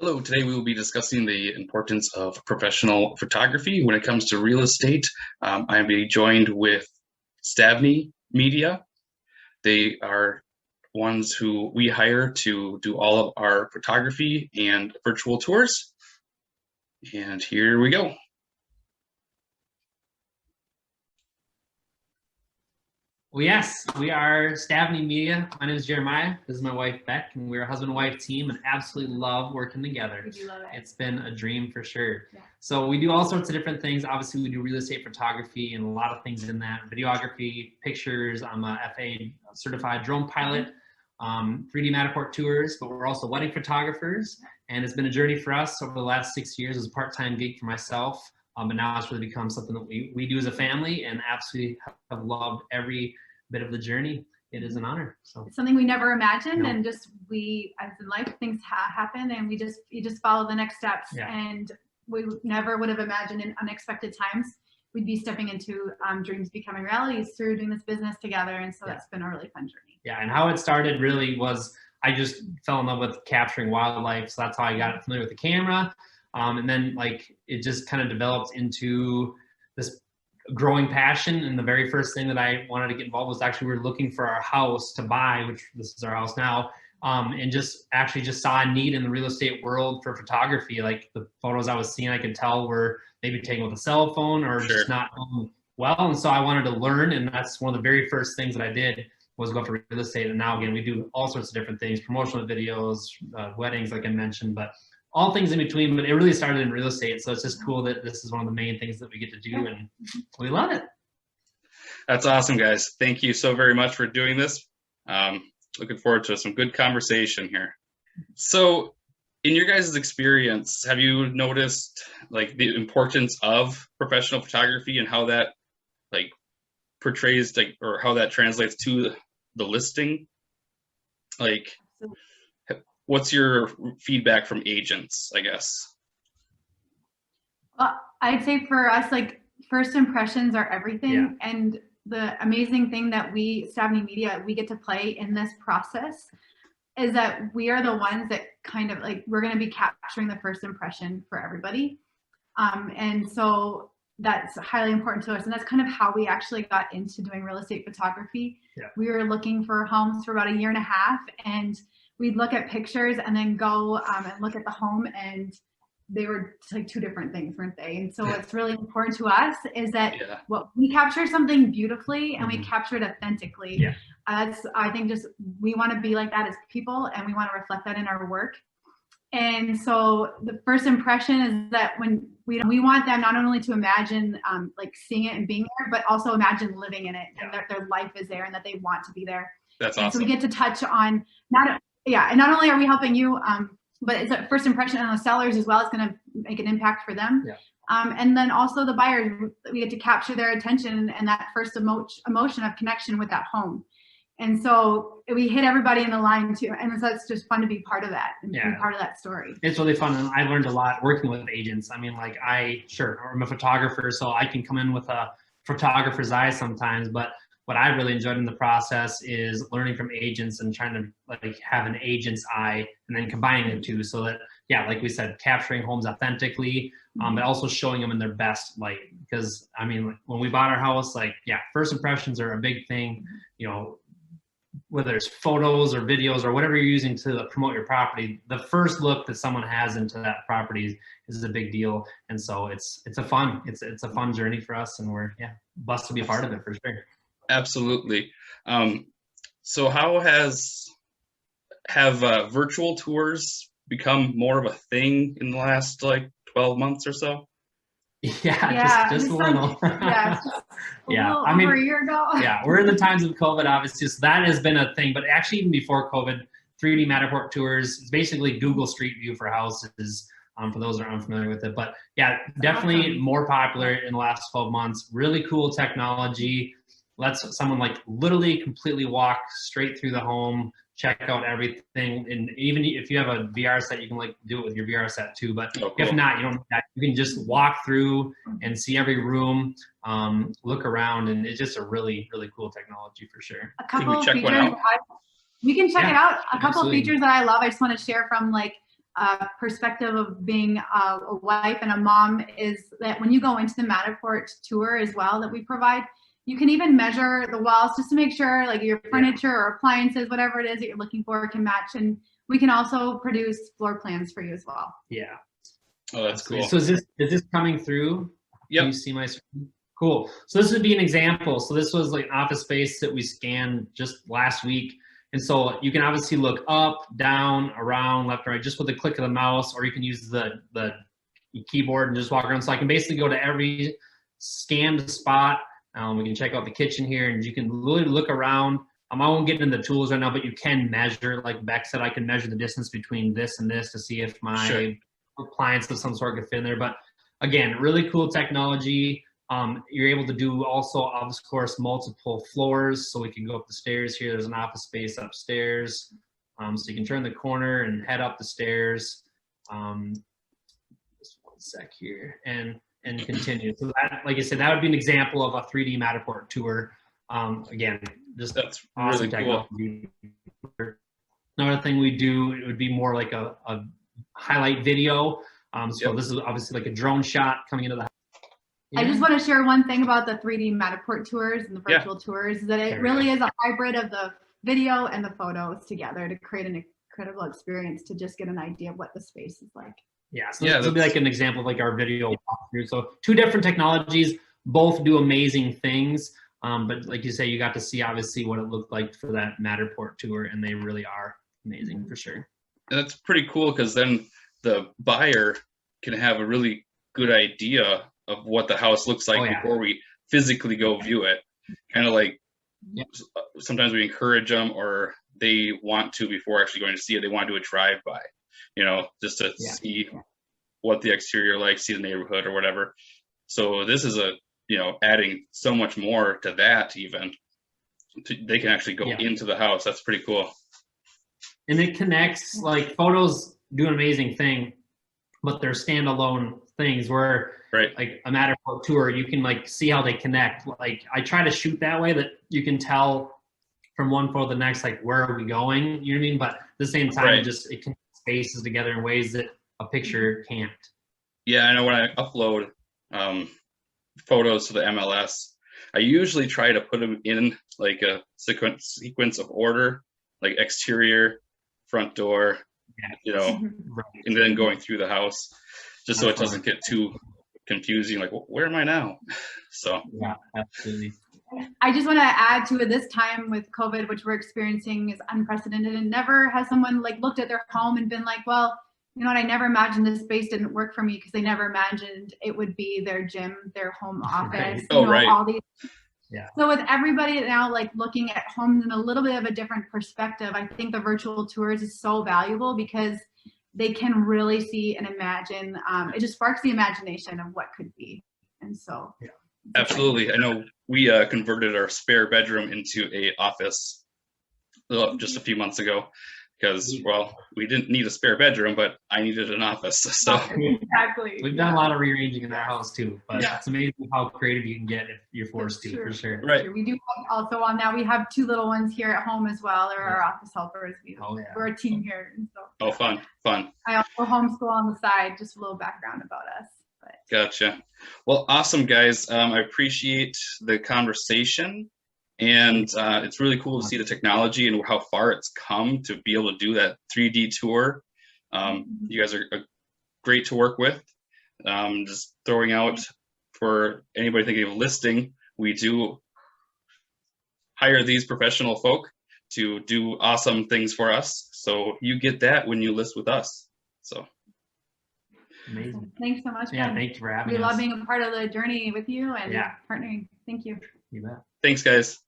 Hello, today we will be discussing the importance of professional photography when it comes to real estate. I'm being joined with Stavne Media. They are ones who we hire to do all of our photography and virtual tours. And here we go. Well, yes, we are Stavne Media. My name is Jeremiah. This is my wife, Beck, and we're a husband and wife team and absolutely love working together. We do love it. It's been a dream for sure. Yeah. So we do all sorts of different things. Obviously, we do real estate photography and a lot of things in that. Videography, pictures. I'm a FAA certified drone pilot, 3D Matterport tours, but we're also wedding photographers. And it's been a journey for us over the last 6 years. It was a part-time gig for myself. But now it's really become something that we do as a family and absolutely have loved every bit of the journey. It is an honor. So it's something we never imagined, No. and just as in life, things happen, and you just follow the next steps. Yeah. And we never would have imagined in unexpected times we'd be stepping into dreams becoming realities through doing this business together. And so that's been a really fun journey. Yeah, and how it started really was I just fell in love with capturing wildlife, so that's how I got familiar with the camera. And then it just kind of developed into this growing passion. And the very first thing that I wanted to get involved was actually we were looking for our house to buy, which this is our house now, and just saw a need in the real estate world for photography. Like the photos I was seeing, I could tell were maybe taken with a cell phone or just not going well. And so I wanted to learn, and that's one of the very first things that I did was go for real estate. And now again, we do all sorts of different things, promotional videos, weddings, like I mentioned, but all things in between. But it really started in real estate. So it's just cool that this is one of the main things that we get to do, and we love it. That's awesome, guys. Thank you so very much for doing this. Looking forward to some good conversation here. So in your guys' experience, have you noticed the importance of professional photography and how that portrays or how that translates to the listing? What's your feedback from agents, I guess? Well, I'd say for us, first impressions are everything. Yeah. And the amazing thing that Stavne Media, we get to play in this process is that we are the ones that kind of we're going to be capturing the first impression for everybody. And so that's highly important to us. And that's kind of how we actually got into doing real estate photography. Yeah. We were looking for homes for about 1.5 years, and we'd look at pictures and then go and look at the home, and they were two different things, weren't they? And so what's really important to us is that what we capture something beautifully and we capture it authentically. Yeah. I think we want to be like that as people, and we want to reflect that in our work. And so the first impression is that when we want them not only to imagine seeing it and being there, but also imagine living in it and that their life is there and that they want to be there. That's and awesome. So we get to touch on and not only are we helping you, but it's a first impression on the sellers as well. It's going to make an impact for them. Yeah. And then also the buyers, we get to capture their attention and that first emotion of connection with that home. And so we hit everybody in the line too. And so it's just fun to be part of that and be part of that story. It's really fun. And I learned a lot working with agents. I mean, I'm a photographer, so I can come in with a photographer's eye sometimes, but what I really enjoyed in the process is learning from agents and trying to have an agent's eye and then combining the two so that, like we said, capturing homes authentically, but also showing them in their best light. Because I mean, when we bought our house, first impressions are a big thing, whether it's photos or videos or whatever you're using to promote your property, the first look that someone has into that property is a big deal. And so it's a fun journey for us, and we're blessed to be a part of it for sure. Absolutely. So how have virtual tours become more of a thing in the last 12 months or so? Just a little. I mean, over a year ago. We're in the times of COVID, obviously, so that has been a thing. But actually, even before COVID, 3D Matterport tours is basically Google Street View for houses. For those that are unfamiliar with it, but definitely more popular in the last 12 months. Really cool technology. Lets someone literally completely walk straight through the home, check out everything. And even if you have a VR set, you can do it with your VR set too. But if not, you don't need that. You can just walk through and see every room, look around, and it's just a really, really cool technology for sure. A couple of features. We can check it out. A couple of features that I love. I just want to share from perspective of being a wife and a mom is that when you go into the Matterport tour as well that we provide, you can even measure the walls just to make sure like your furniture or appliances, whatever it is that you're looking for, can match. And we can also produce floor plans for you as well. Yeah. Oh, that's cool. So is this coming through? Yep. Can you see my screen? Cool. So this would be an example. So this was like an office space that we scanned just last week. And so you can obviously look up, down, around, left, right, just with a click of the mouse, or you can use the keyboard and just walk around. So I can basically go to every scanned spot. We can check out the kitchen here, and you can really look around. I won't get into the tools right now, but you can measure, like Beck said, I can measure the distance between this and this to see if my appliance of some sort could fit in there. But again, really cool technology. You're able to do also, of course, multiple floors. So we can go up the stairs here. There's an office space upstairs. So you can turn the corner and head up the stairs. Just one sec here and continue. So that, like I said, that would be an example of a 3D Matterport tour. Again, just that's awesome really cool. technology. Another thing we do, it would be more like a highlight video. So this is obviously like a drone shot coming into the house. I just want to share one thing about the 3D Matterport tours and the virtual tours, is that it really is a hybrid of the video and the photos together to create an incredible experience to just get an idea of what the space is like. Yeah, so this would be like an example of like our video walkthrough. So two different technologies, both do amazing things. But like you say, you got to see obviously what it looked like for that Matterport tour, and they really are amazing for sure. And that's pretty cool because then the buyer can have a really good idea of what the house looks like before we physically go view it. Kind of like sometimes we encourage them, or they want to, before actually going to see it, they want to do a drive-by, just to see what the exterior like, see the neighborhood or whatever. So this is adding so much more to that even. They can actually go into the house. That's pretty cool. And it connects, like photos do an amazing thing, but they're standalone things where like a Matterport tour, you can like see how they connect. Like I try to shoot that way that you can tell from one photo to the next, like where are we going? You know what I mean? But at the same time, it connects spaces together in ways that a picture can't. Yeah, I know when I upload photos to the MLS, I usually try to put them in like a sequence of order, like exterior, front door, and then going through the house, just so it doesn't get too confusing, like where am I now? So yeah, absolutely. I just want to add to it, this time with COVID, which we're experiencing, is unprecedented, and never has someone like looked at their home and been like, well, you know what, I never imagined this space didn't work for me, because they never imagined it would be their gym, their home office, all these. Yeah. So with everybody now like looking at homes in a little bit of a different perspective, I think the virtual tours is so valuable because they can really see and imagine. It just sparks the imagination of what could be. And so absolutely. I know we converted our spare bedroom into a office just a few months ago, because we didn't need a spare bedroom, but I needed an office. So exactly, we've done a lot of rearranging in our house too, but it's amazing how creative you can get if you're forced to, for sure. Right. We do have also on that, we have two little ones here at home as well. They're our office helpers. We're a team here. And so fun. I also homeschool on the side, just a little background about us. Gotcha. Well, awesome, guys. I appreciate the conversation. And it's really cool to see the technology and how far it's come to be able to do that 3D tour. You guys are great to work with. Just throwing out for anybody thinking of listing, we do hire these professional folk to do awesome things for us. So you get that when you list with us. So amazing. Thanks so much. Yeah, thank you for having us. We love being a part of the journey with you and partnering. Thank you. You bet. Thanks, guys.